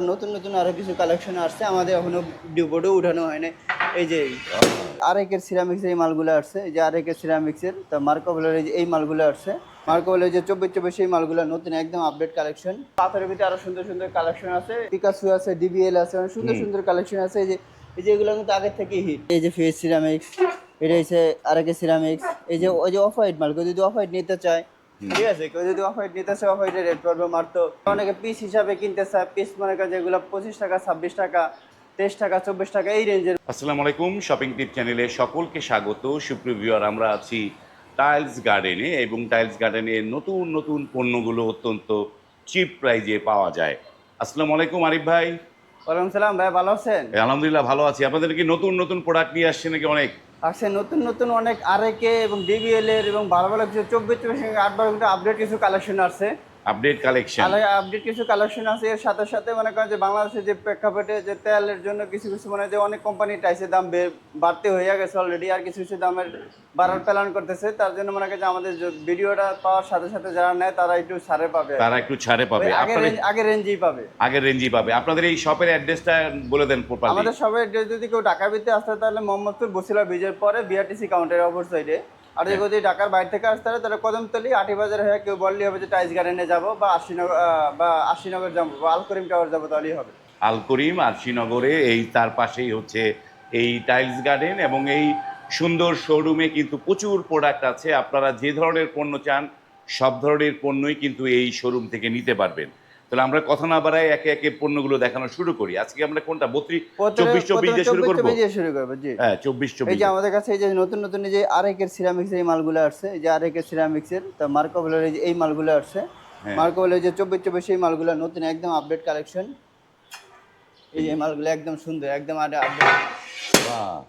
নতুন নতুন আরো কিছু কালেকশন আসছে, আমাদের এখনো ডিপোর্টে উঠানো হয় না। এই যে আরেকের সিরামিক্সের এই মালগুলো আসছে, এই যে আরেকের সিরামিক্সের তা মার্কোভেলের এই মালগুলো আসছে। মার্কোভেলের যে 24 এই মালগুলো নতুন একদম আপডেট কালেকশন। পাথরের ভিতরে আরো সুন্দর সুন্দর কালেকশন আছে, পিকাসো আছে, ডিবিএল আছে, অনেক সুন্দর সুন্দর কালেকশন আছে। এই যে এগুলো কিন্তু আগের থেকেই হিট। এই যে ফেস সিরামিক্স, এটা হচ্ছে আরেকের সিরামিক্স। এই যে ওই যে অফ হোয়াইট মাল, কেউ যদি অফ হোয়াইট নিতে চায়, ঠিক আছে, কেউ যদি অফ হোয়াইট নিতে চায় অফ হোয়াইটের রেট পড়বে মাত্র। অনেকে পিস হিসাবে কিনতে চায়, পিস মনে করেন যেগুলো 25 টাকা, 26 টাকা, 23 টাকা, 24 টাকা এই রেঞ্জের। আসসালামু আলাইকুম, শপিং টিপ চ্যানেলে সকলকে স্বাগত। সুপ্রিয় ভিউয়ার, আমরা আছি টাইলস গার্ডেনে এবং টাইলস গার্ডেনের নতুন নতুন পণ্যগুলো অত্যন্ত চিপ প্রাইজে পাওয়া যায়। আসসালামু আলাইকুম আরিফ ভাই। ওয়ালাইকুম সালাম ভাই, ভালো আছেন? আলহামদুলিল্লাহ ভালো আছি। আপনাদের কি নতুন নতুন প্রোডাক্ট নিয়ে আসছে নাকি? অনেক আসছে নতুন নতুন অনেক আরএকে এবং ডিবিএল এর এবং ভালো ভালো কিছু 24-8 কিন্তু আপডেট কিছু কালেকশন আসছে। Update collection. আপডেট কিছু কালেকশন আছে। এর সাথে সাথে মনে করেন যে বাংলাদেশে যে প্রেক্ষাপটে যে তেলের জন্য কিছু কিছু মানে যে অনেক কোম্পানি টাইসের দাম বাড়তে হয়ে গেছে অলরেডি, আর কিছু কিছু দামের বাড়ার প্ল্যান করতেছে। তার জন্য মনে করেন যে আমাদের ভিডিওটা পাওয়ার সাথে সাথে যারা নেয় তারা একটু ছাড়ে পাবে, তারা একটু ছাড়ে পাবে, আগের রেঞ্জেই পাবে, আগের রেঞ্জই পাবে। আপনাদের এই শপের অ্যাড্রেসটা বলে দেন প্রপারলি। আমাদের সবাই যদি কেউ ঢাকার ভিতরে আসতে তাহলে মোহাম্মদপুর বসিলা ব্রিজের পরে বিআরটিসি কাউন্টারের অপর সাইডে। আর যদি ঢাকার বাইরে থেকে আসতে হয় তাহলে কদমতলি আটিবাজার হয়ে কেউ বললেই হবে যে টাইলস গার্ডেনে যাবো বা আশিনগর যাবো বা আল করিম টাওয়ার যাবো, তাহলেই হবে। আল করিম আর শ্রীনগরে এই তার পাশেই হচ্ছে এই টাইলস গার্ডেন, এবং এই সুন্দর শোরুমে কিন্তু প্রচুর প্রোডাক্ট আছে। আপনারা যে ধরনের পণ্য চান সব ধরনের পণ্যই কিন্তু এই শোরুম থেকে নিতে পারবেন। তাহলে আমরা কথা না বাড়াই একে একে পণ্যগুলো দেখানো শুরু করি। আজকে আমরা কোনটা 24 দিয়ে শুরু করবো? জি হ্যাঁ, 24 এই যে আমাদের কাছে এই যে নতুন নতুন এই যে আরেকের সিরামিক্স এই মালগুলো আসছে, এই যে আরেকের সিরামিক্সের তা মার্কোভেলের এই মালগুলো আসছে। মার্কোভেলের যে 24 এই মালগুলো নতুন একদম আপডেট কালেকশন। এই যে মালগুলো একদম সুন্দর, একদম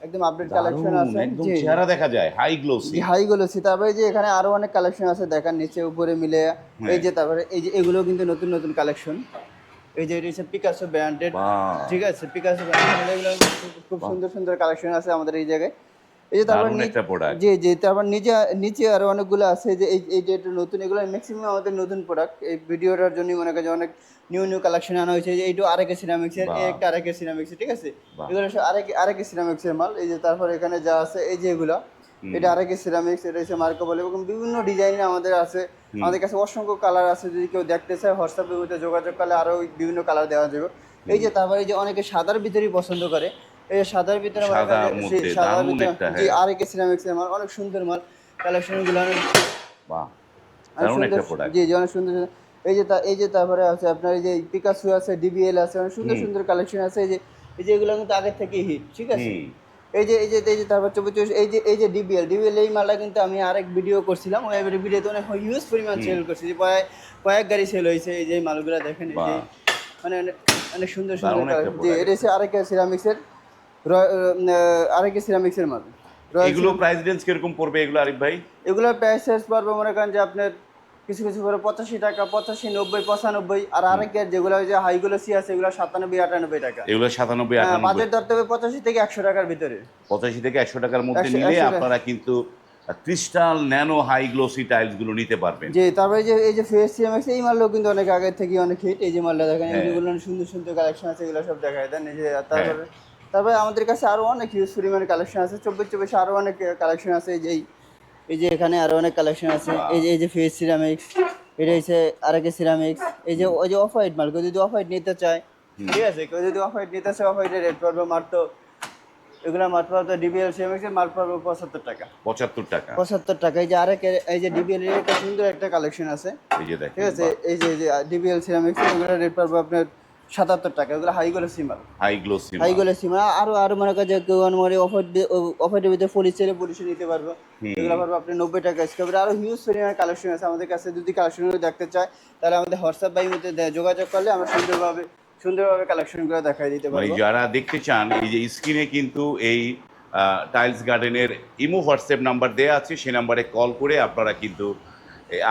একদম আপডেট কালেকশন আছে। একদম চেহারা দেখা যায় হাই গ্লোসি। High glossy. তারপরে যে এখানে আরো অনেক কালেকশন আছে, দেখার নিচে উপরে মিলে। এই যে তারপরে এই যে এগুলো কিন্তু নতুন নতুন কালেকশন। এই যে এটা হচ্ছে পিকাসো ব্র্যান্ডেড, ঠিক আছে, পিকাসো ব্র্যান্ডেড। এগুলো খুব সুন্দর সুন্দর কালেকশন আছে আমাদের এই জায়গায়। এই যে তারপর জি জি তারপর নিচে নিচে আরো অনেকগুলো আছে। যে এই যে এটা নতুন, এগুলো ম্যাক্সিমাম আমাদের নতুন প্রোডাক্ট। এই ভিডিওটার জন্য মনে করেন অনেক নিউ নিউ কালেকশন আনা হয়েছে। যে এইটু আরেকে সিরামিক্সের, এই একটা আরেকে সিরামিক্সের, ঠিক আছে, এগুলো সব আরেকে সিরামিক্সের মাল। এই যে তারপর এখানে যা আছে এই যে এগুলো, এটা আরেকে সিরামিক্স, এটা হচ্ছে মার্কোভেল, এবং বিভিন্ন ডিজাইনের আমাদের আছে। আমাদের কাছে অসংখ্য কালার আছে, যদি কেউ দেখতে চায় হোয়াটসঅ্যাপের মধ্যে যোগাযোগ করলে আরো বিভিন্ন কালার দেওয়া যাবে। এই যে তারপরে যে অনেকে সাদার ভিতরেই পছন্দ করে, এই সাদার ভিতরে সাদার ভিতরে যে আরেকে সিরামিক্স এর মাল, অনেক সুন্দর মাল কালেকশন গুলো, অনেক জি জি অনেক সুন্দর। এই যে তারপরে আছে আপনার এই যে পিকাসো আছে, ডিবিএল আছে, অনেক সুন্দর সুন্দর কালেকশন আছে। এই যে এগুলো কিন্তু আগের থেকেই হিট, ঠিক আছে। এই যে তারপর 24 এই যে ডিবিএল এই মালটা কিন্তু আমি আরেক ভিডিও করছিলাম, ওই ভিডিওতে অনেক হিউজ পরিমাণ সেল করছি, যে কয়েক গাড়ি সেল হয়েছে। এই যে মালগুলো দেখেন, এই যে মানে অনেক সুন্দর সুন্দর কালেকশন। জি এটা হচ্ছে আরেকে সিরামিক্সের, আরেকে সিরামিক্সের মাল। এগুলো প্রাইস রেঞ্জ কিরকম পড়বে এগুলো আরিফ ভাই? এগুলোর প্রাইস পড়বে মনে করেন যে আপনার কিছু কিছু করে 85 টাকা, 85, 90, 95। আর আরেকের যেগুলো ওই যে হাইগুলো সি আছে এগুলো 97, 98 টাকা। এগুলো 97, 98। বাজেট ধরতে হবে 85 থেকে 100 টাকার ভিতরে। 85 থেকে 100 টাকার মধ্যে নিলে আপনারা কিন্তু crystal nano high glossy tiles গুলো নিতে পারবেন। জি তারপরে এই যে ফেস সিএমএক্স এই মালও কিন্তু অনেক আগে থেকে অনেক হিট। এই যে মালটা দেখেন, এগুলো সুন্দর সুন্দর কালেকশন আছে, এগুলো সব দেখায় দেন। এই যে তারপরে আমাদের কাছে আরো অনেক হিউজ পরিমাণে কালেকশন আছে। 24 আরো অনেক কালেকশন আছে। এই যে এখানে আরো অনেক কালেকশন আছে। এই যে ফেস সিরামিক্স, এটা হচ্ছে আরেকে সিরামিক্স। এই যে ওই যে অফ হোয়াইট মাল, কেউ যদি অফ হোয়াইট নিতে চায়, ঠিক আছে, কেউ যদি অফ হোয়াইট নিতে চায় অফ হোয়াইটের রেট পড়বে মাত্র, এগুলো মাত্র ডিবিএল সিরামিক্স এর মাল পড়বে 75 টাকা। 75 টাকা। এই যে আরেকে এই যে ডিবিএল এর একটা সুন্দর একটা কালেকশন আছে, ঠিক আছে। এই যে ডিবিএল সিরামিক্স এগুলো রেট পড়বে আপনার 77 টাকা। এগুলো হাই গ্লোসি মাল, হাই গ্লোসি মাল। আরো মনে করেন যে কেউ মানে অফারের ভিতরে পলিশে নিতে পারবো, এগুলো পারবো আপনি 90 টাকা স্কোয়ার। আরো হিউজ পরিমাণে কালেকশন আছে আমাদের কাছে। যদি কালেকশনগুলো দেখতে চায় তাহলে আমাদের হোয়াটসঅ্যাপ বাই মধ্যে যোগাযোগ করলে আমরা সুন্দরভাবে কালেকশনগুলো দেখাই দিতে পারবো। যারা দেখতে চান, এই যে স্ক্রিনে কিন্তু এই টাইলস গার্ডেনের ইমো হোয়াটসঅ্যাপ নাম্বার দেওয়া আছে, সেই নাম্বারে কল করে আপনারা কিন্তু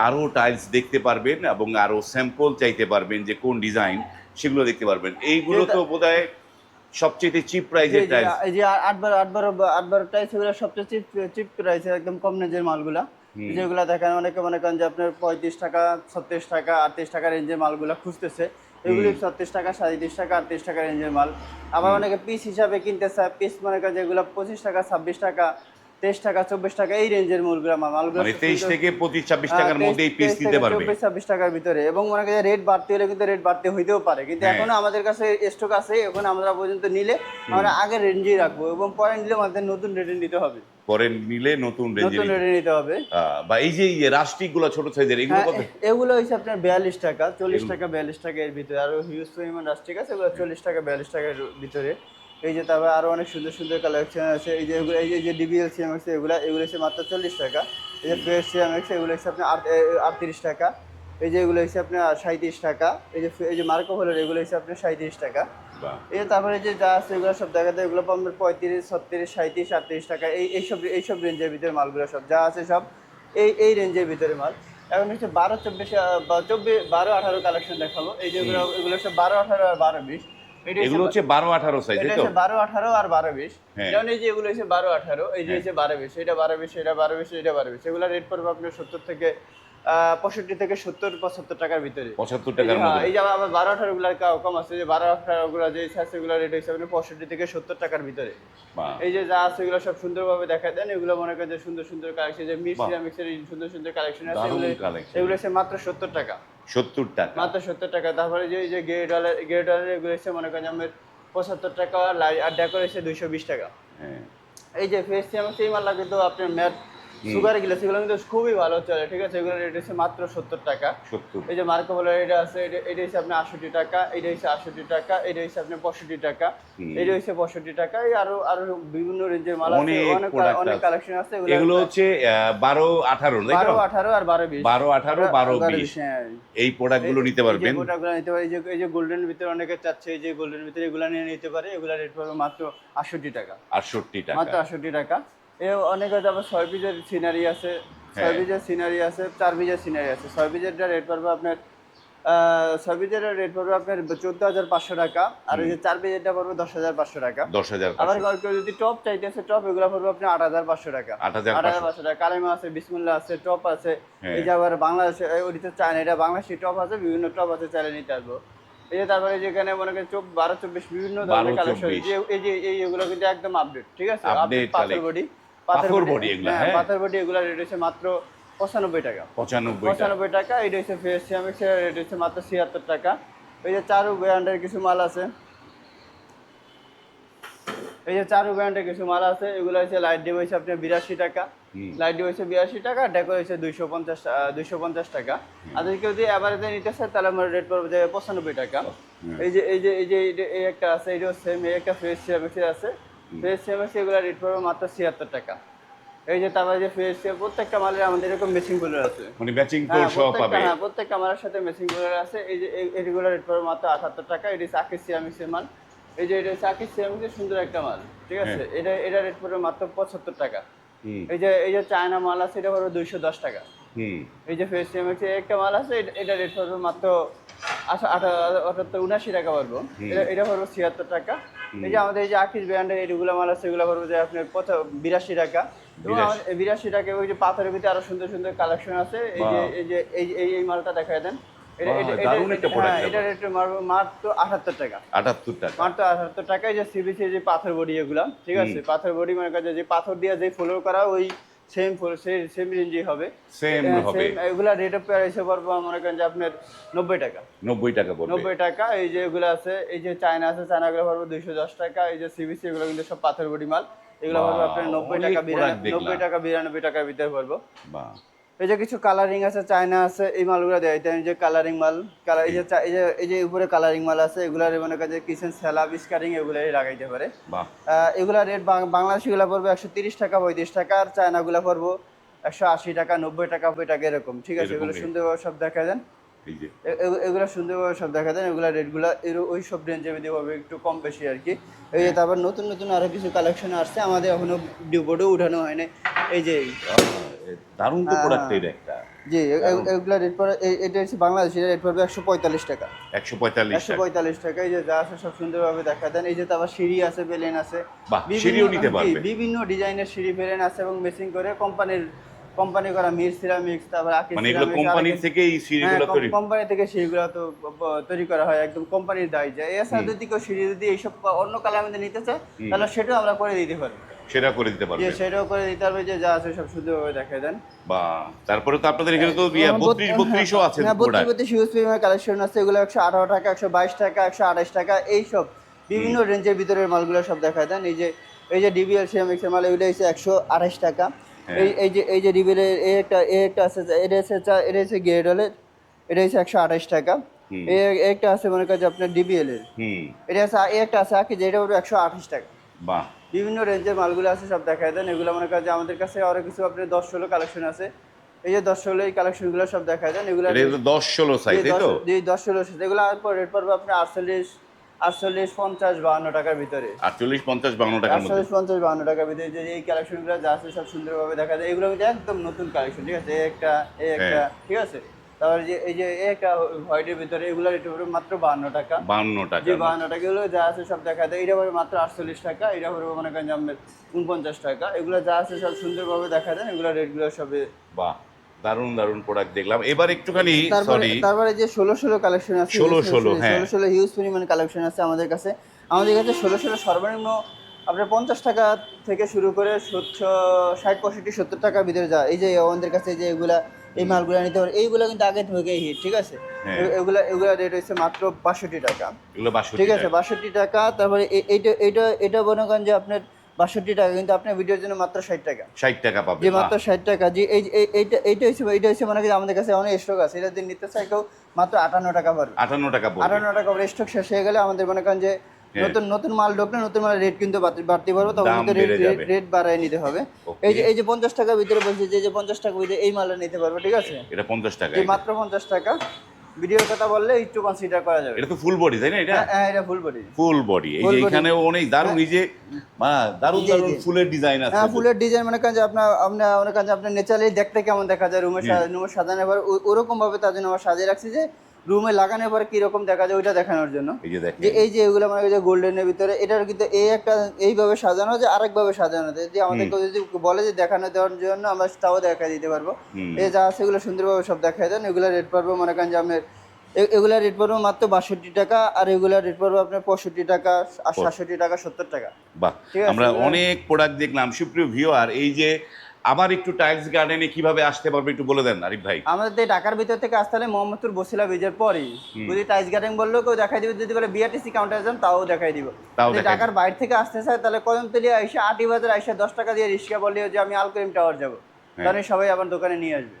আরও টাইলস দেখতে পারবেন এবং আরও স্যাম্পল চাইতে পারবেন যে কোন ডিজাইন, সেগুলো দেখতে পারবেন। এইগুলো তো বোধহয় সবচেয়ে চিপ প্রাইসের টাইলস। এই যে 8 বার টাইলস এগুলো সবচেয়ে চিপ প্রাইস, একদম কম রেঞ্জের মালগুলা। যেগুলো দেখেন অনেকে মনে করেন যে আপনার 35 টাকা, 36 টাকা, 38 টাকা রেঞ্জের মালগুলা খুঁজতেছে, এগুলি 36 টাকা, 37 টাকা, 38 টাকা রেঞ্জের মাল। আবার অনেকে পিস হিসাবে কিনতে চায়, পিস মনে করেন যেগুলো 25 টাকা, 26 টাকা, 23 টাকা, 24 টাকা এই রেঞ্জের মালগুলো মানে 23 থেকে 25-26 টাকার মধ্যেই পিস নিতে পারবে। 24-26 টাকার ভিতরে। এবং মনে করেন রেট বাড়তে হলে কিন্তু রেট বাড়তে হইতেও পারে, কিন্তু এখনো আমাদের কাছে স্টক আছে। এখন আমরা পর্যন্ত নিলে আমরা আগের রেঞ্জেই রাখবো, এবং পরে নিলে আমাদের নতুন রেটে নিতে হবে। পরে নিলে নতুন রেটে নিতে হবে। বা এই যে রাস্টিক গুলো ছোট সাইজের এগুলো কত? এগুলো হচ্ছে আপনার 42 টাকা, 40 টাকা, 42 টাকা এর ভিতরে। আর হিউজ পরিমাণ রাস্টিক আছে, এগুলো 40 টাকা, 42 টাকার ভিতরে। এই যে তারপর আরো অনেক সুন্দর সুন্দর কালেকশন আছে। এই যে এগুলো, এই যে ডিবিএল সিএমএক্স এগুলো হচ্ছে মাত্র 40 টাকা। এই যে ফ্রেশ সিএমএক্স এগুলো হচ্ছে আপনার 38 টাকা। এই যে এগুলো হচ্ছে আপনার 37 টাকা। এই যে মার্কো হলো এগুলো হচ্ছে আপনার 37 টাকা। এই যে তারপরে যে যা আছে এগুলো সব দেখা যায়, এগুলো পাবেন 35, 36, 37, 38 টাকা। এইসব রেঞ্জের ভিতরে মালগুলো সব যা আছে সব এই রেঞ্জের ভিতরে মাল। এখন হচ্ছে 12, 24, 24, 12, 18 কালেকশন দেখাবো। এই যে এগুলো সব 12, 18 আর 12, 20। এগুলো হচ্ছে 12, 18 সাইজ, তাই তো? 12, 18 আর 12, 20। যেমন এই যে এগুলো হচ্ছে 12, 18, এই যে হচ্ছে 12, 20, এটা 12, 20, এটা 12, 20, এটা 12, 20। এগুলো রেট পড়বে আপনার 70 থেকে 65 থেকে 70, 75 টাকার ভিতরে। 75 টাকার মধ্যে। এই যে আবার 12, 18 গুলার কম আছে, যে 12, 18 গুলা যে আছে এগুলো রেট হচ্ছে আপনার 65 থেকে 70 টাকার ভিতরে। এই যে যা আছে এগুলো সব সুন্দরভাবে দেখা দেন। এগুলো মনে করেন যে সুন্দর সুন্দর কালেকশন, যে সিরামিক্সের সুন্দর সুন্দর কালেকশন আছে, এগুলো হচ্ছে মাত্র 70 টাকা। 70 টাকা, মাত্র 70 টাকা। তারপরে যে এই যে গেট এগুলো হচ্ছে মনে করেন আমার 75 টাকা, আর ডেকোর হচ্ছে 220 টাকা। এই যে ফেস সিরামিক্স এই মালটা কিন্তু আপনার ম্যাট সুগার গ্লাস এগুলো কিন্তু খুবই ভালো চলে, ঠিক আছে? এগুলো রেট হচ্ছে মাত্র 70 টাকা। এই যে মার্কো বলার এটা আছে, এটা হচ্ছে আপনার 68 টাকা, এটা হচ্ছে 68 টাকা, এটা হচ্ছে আপনার 65 টাকা, এটা হচ্ছে 65 টাকা। এই আরো বিভিন্ন রেঞ্জের মাল আছে, অনেক কালেকশন আছে। এগুলো হচ্ছে 12, 18, তাই তো? 12, 18 আর 12, 20। 12, 18, 12, 20 এই প্রোডাক্টগুলো নিতে পারবেন। এই প্রোডাক্টগুলো নিতে পারে। এই যে গোল্ডেন ভিতরে অনেকে চাচ্ছে, এই যে গোল্ডেন ভিতরে এগুলো নিয়ে নিতে পারে। এগুলা রেট পড়বে মাত্র 68 টাকা। 68 টাকা, মাত্র 68 টাকা। অনেক হয়তো আবার 6 পিসের সিনারি আছে, 6 পিসের সিনারি আছে, 4 পিসের সিনারি আছে। 6 পিসেরটা রেট পড়বে আপনার 6 পিসের রেট পড়বে আপনার 14,500 টাকা। আর এই যে 4 পিসেরটা পড়বে 10,500 টাকা। 10,500। আবার কেউ যদি টপ চাইতেছে, টপ এগুলো পড়বে আপনার 8,500 টাকা। 8,500 টাকা। কালেমা আছে, বিসমিল্লাহ আছে, টপ আছে। এই যে আবার বাংলাদেশে ওইটা চায়না, এটা বাংলাদেশি টপ আছে, বিভিন্ন টপ আছে, চাইলে নিতে আসবো। এই যে তারপরে যেখানে মনে করেন 12, 24 বিভিন্ন ধরনের কালেকশন। এই যে এগুলো কিন্তু একদম আপডেট, ঠিক আছে? পাথর বডি, পাথর বডি এগুলো, হ্যাঁ পাথর বডি এগুলো রেট হচ্ছে মাত্র 95 টাকা। 95 টাকা। এটা হচ্ছে ফেস সিরামিক্স এর রেট হচ্ছে মাত্র 76 টাকা। এই যে চারু ব্র্যান্ডের কিছু মাল আছে, এগুলো হচ্ছে লাইট ডিপ হচ্ছে আপনার 82 টাকা, লাইট ডিপ হচ্ছে 82 টাকা, ডেকো হচ্ছে 250 টাকা। আর যদি কেউ যদি এভারেজে নিতে চায় তাহলে আমার রেট পড়বে যে 95 টাকা। এই একটা আছে, এটাও সেম, এই একটা ফেস সিরামিক্স আছে, ফেস সিরামিক্স এগুলো রেট পড়বে মাত্র 76 টাকা। এই যে তারপরে যে ফেস প্রত্যেকটা মালের আমাদের এরকম ম্যাচিং কুলার আছে, মানে ম্যাচিং কোড সহ পাবে। হ্যাঁ, প্রত্যেকটা মালের সাথে ম্যাচিং কুলার আছে। এই যে এগুলো রেট পড়বে মাত্র 78 টাকা। এটা হচ্ছে আকিস সিরামিক্সের মাল। এই যে এটা হচ্ছে আকিস সিরামিক্সের সুন্দর একটা মাল, ঠিক আছে? এটা রেট পড়বে মাত্র 75 টাকা। এই যে চায়না মাল আছে, এটা পড়বে 210 টাকা। এই যে ফেস সিরামিক্সের একটা মাল আছে, এটা রেট পড়বে মাত্র 79 টাকা পড়বে। এটা পড়বে 76 টাকা। এই যে আমাদের এই যে আকিস ব্র্যান্ডের এইগুলো মাল আছে, এগুলো পড়বে যে আপনার 82 টাকা। 82 টাকা। ওই যে পাথরের ভিতরে আরো সুন্দর সুন্দর কালেকশন আছে। এই মালটা দেখায় দেন। এটা রেট মাত্র 78 টাকা। 78 টাকা, মাত্র 78 টাকা। এই যে সিবিসি যে পাথর বডি এগুলা, ঠিক আছে? পাথর বডি মানে যে পাথর দিয়ে যে ফ্লোর করা, ওই সেম রেঞ্জই হবে, সেম হবে। এগুলা রেট অফ প্রাইস পড়বে মনে করেন যে আপনার 90 টাকা। 90 টাকা পড়বে। 90 টাকা। এই যে এগুলো আছে, এই যে চায়না আছে, চায়নাগুলো পড়বে 210 টাকা। এই যে সিবিসি এগুলো কিন্তু সব পাথর বডি মাল, এগুলো পড়বে আপনার 90 টাকা, 92 টাকার ভিতরে পড়বে। এই যে কিছু কালারিং আছে, চায়না আছে, এই মালগুলো দেয়। এই যে কালারিং মাল, এই যে উপরে কালারিং মাল আছে, এগুলার মনে করেন যে কিচেন স্যালাব স্কারিং এগুলাই লাগাইতে পারে। এগুলা রেট বাংলাদেশি গুলা পড়বে 130 টাকা, 35 টাকা। আর চায়না গুলা পড়বো 180 টাকা, 90 টাকা, 90 টাকা এরকম, ঠিক আছে? এগুলো সুন্দরভাবে সব দেখা দেন। এগুলো সুন্দরভাবে সব দেখা দেন। এগুলা রেটগুলা ওই সব রেঞ্জের মধ্যে হবে, একটু কম বেশি আর কি। এই যে তারপর নতুন নতুন আরো কিছু কালেকশন আসছে, আমাদের এখনো ডিবোর্ডও উঠানো হয়নি। এই যে দারুণ তো প্রোডাক্ট এটা একটা। জি, এগুলা রেট পড়ে, এটা হচ্ছে বাংলাদেশি রেট পড়বে 145 টাকা। 145 টাকা। এই যে যা আছে সব সুন্দরভাবে দেখা দেন। এই যে তারপর সিঁড়ি আছে, বেলেন আছে, সিঁড়িও নিতে পারবে। বিভিন্ন ডিজাইনের সিঁড়ি বেলেন আছে, এবং মেসিং করে কোম্পানির কোম্পানি করা মির সিরামিক্স, তারপর আকিজ মানে এগুলো সিরামিক্স, কোম্পানি থেকে এই সিঁড়িগুলো তৈরি? কোম্পানি থেকে সিঁড়িগুলো তো তৈরি করা হয়, একদম কোম্পানির দায় যায়। এছাড়া যদি কেউ সিঁড়ি যদি এইসব অন্য কালার মধ্যে নিতে চায় তাহলে সেটাও আমরা করে দিতে পারি। সেটা করে দিতে পারবে? সেটাও করে দিতে পারবে, যে যা আছে সব সুন্দরভাবে দেখায় দেন। বা তারপরে তো আপনাদের এখানে তো 32-32ও আছে প্রোডাক্ট। 32 হিউজ পরিমাণ কালেকশন আছে, এগুলো 118 টাকা, 122 টাকা, 128 টাকা, এইসব বিভিন্ন রেঞ্জের ভিতরের মালগুলো সব দেখায় দেন। এই যে ডিবিএল সিরামিক্স এর মাল, এগুলো হচ্ছে 128 টাকা। এই যে ডিবিএল এর একটা আছে, এটা হচ্ছে গেডলের, এটা হচ্ছে 128 টাকা। একটা আছে মনে করেন যে আপনার ডিবিএল এর, এটা আছে একটা আছে আকি, যেটা হলো 128 টাকা। বাহ, বিভিন্ন রেঞ্জের মালগুলো আছে সব দেখায় দেন। এগুলো মনে করেন যে আমাদের কাছে আরো কিছু আপনার 10-16 কালেকশন আছে। এই যে 10-16 এই কালেকশনগুলো সব দেখায় দেন। এগুলো 10-16 সাইজ, তাই তো? জি 10-16 সাইজ। এগুলো রেট পড়বে আপনার 48, 50-52 টাকার ভিতরে। 48, 50, 52 টাকার মধ্যে। 48, 50-52 টাকার ভিতরে যে এই কালেকশনগুলো যা আছে সব সুন্দরভাবে দেখা যায়। এগুলো কিন্তু একদম নতুন কালেকশন, ঠিক আছে? এই একটা ঠিক আছে। তারপরে যে এই যে একটা হোয়াইটের ভিতরে, এগুলো রেট পড়বে মাত্র 52 টাকা। 52 টাকা? জি 52 টাকা। এগুলো যা আছে সব দেখা যায়। এটা পড়বে মাত্র 48 টাকা। এটা পড়বে মনে করেন যে আপনার 49 টাকা। এগুলো যা আছে সব সুন্দরভাবে দেখা যায়। এগুলো রেটগুলো সবে বাহ, দারুণ দারুণ প্রোডাক্ট দেখলাম। এবার একটুখানি সরি, তারপরে যে 16 কালেকশন আছে, 16 হ্যাঁ 16 হিউজ পরিমাণ কালেকশন আছে আমাদের কাছে। 16 সর্বনিম্ন আপনার 50 টাকা থেকে শুরু করে 60-65-70 টাকার ভিতরে যায়। এই যে আমাদের কাছে যে এই মালগুলো নিতে পারে, এইগুলো কিন্তু আগে থেকেই হিট, ঠিক আছে? এগুলা রেট হচ্ছে মাত্র 62 টাকা। এগুলো 62, ঠিক আছে 62 টাকা। তারপরে এটা মনে করেন যে আপনার 62 টাকা, কিন্তু আপনার ভিডিওর জন্য মাত্র 60 টাকা। 60 টাকা পাবে? জি মাত্র 60 টাকা। জি এইটা হচ্ছে মনে করি আমাদের কাছে অনেক স্টক আছে। এটা যদি নিতে চাই কেউ মাত্র 58 টাকা পড়বে। 58 টাকা পড়বে? 58 টাকা পড়বে। স্টক শেষ হয়ে গেলে আমাদের মনে করেন যে নতুন মাল ঢুকলে নতুন মালের রেট কিন্তু বাড়তে পারবে, তখন কিন্তু রেট বাড়ায় নিতে হবে। এই যে 50 টাকার ভিতরে বলছি, যে 50 টাকার ভিতরে এই মালটা নিতে পারবে, ঠিক আছে? এটা 50 টাকা? জি মাত্র 50 টাকা। ভিডিওর কথা বললে একটু কনসিডার করা যাবে। এটা তো ফুল বডি, তাই না? হ্যাঁ এটা ফুল বডি। Full body. এই যে এখানে অনেক দারুণ, এই যে দারুণ দারুণ ফুলের ডিজাইন আছে। হ্যাঁ ফুলের ডিজাইন মনে করেন যে আপনার নেচারালি দেখতে কেমন দেখা যায়, রুমে সাজানোর পর ওরকম ভাবে তার জন্য আমরা সাজিয়ে রাখছি, যে রুমে লাগানোর পরে কিরকম দেখা যায় ওইটা দেখানোর জন্য। এই যে এগুলো মানে যে গোল্ডেনের ভিতরে, এটার কিন্তু এইভাবে সাজানো যায়, আরেকভাবে সাজানো যায়। যে আমাদেরকে যদি বলে যে দেখানো দেওয়ার জন্য, আমরা তাও দেখা দিতে পারবো। এই যা আছে এগুলো সুন্দরভাবে সব দেখাই দেন। এগুলো রেট পারবো মনে করেন যে আপনার এগুলা রেট পড়বে মাত্র 62 টাকা, আর এগুলা রেট পড়বে আপনার 65 টাকা, আর 67 টাকা, 70 টাকা। বাহ, আমরা অনেক প্রোডাক্ট দেখলাম। সুপ্রিয় ভিউয়ার, এই যে আবার একটু টাইলস গার্ডেনে কিভাবে আসতে পারবে একটু বলে দেন আরিফ ভাই। আমাদের ঢাকার ভিতর থেকে আসতে হলে মোহাম্মদপুর বসিলা ব্রিজের পরেই যদি টাইলস গার্ডেন বললেও কেউ দেখাই দিবে, যদি বলে বিআরটিসি কাউন্টার যান তাও দেখাই দিব। ঢাকার বাইরে থেকে আসতে চায় তাহলে কদমতলী আইসা, আটি বাজার আইসা 10 টাকা দিয়ে রিক্সা বললেও যে আমি আলকরিম টাওয়ার যাবো, তাহলে সবাই আবার দোকানে নিয়ে আসবে।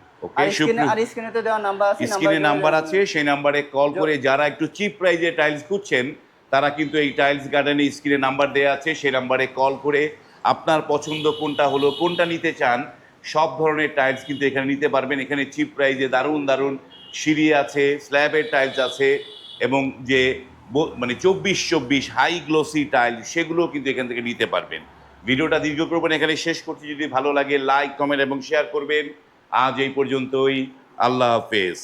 স্ক্রিনে তো দেওয়া নাম্বার আছে, নাম্বার আছে, সেই নাম্বারে কল করে যারা একটু চিপ প্রাইজে টাইলস খুঁজছেন তারা কিন্তু এই টাইলস গার্ডেনে স্ক্রিনে নাম্বার দেওয়া আছে, সেই নাম্বারে কল করে আপনার পছন্দ কোনটা হলো, কোনটা নিতে চান, সব ধরনের টাইলস কিন্তু এখানে নিতে পারবেন। এখানে চিপ প্রাইজে দারুণ দারুণ সিঁড়ি আছে, স্ল্যাবের টাইলস আছে, এবং যে মানে 24-24 হাই গ্লোসি টাইলস, সেগুলো কিন্তু এখান থেকে নিতে পারবেন। ভিডিওটা দীর্ঘ করবেন, এখানে শেষ করছি। যদি ভালো লাগে লাইক, কমেন্ট এবং শেয়ার করবেন। আজ এই পর্যন্তই। আল্লাহ হাফেজ।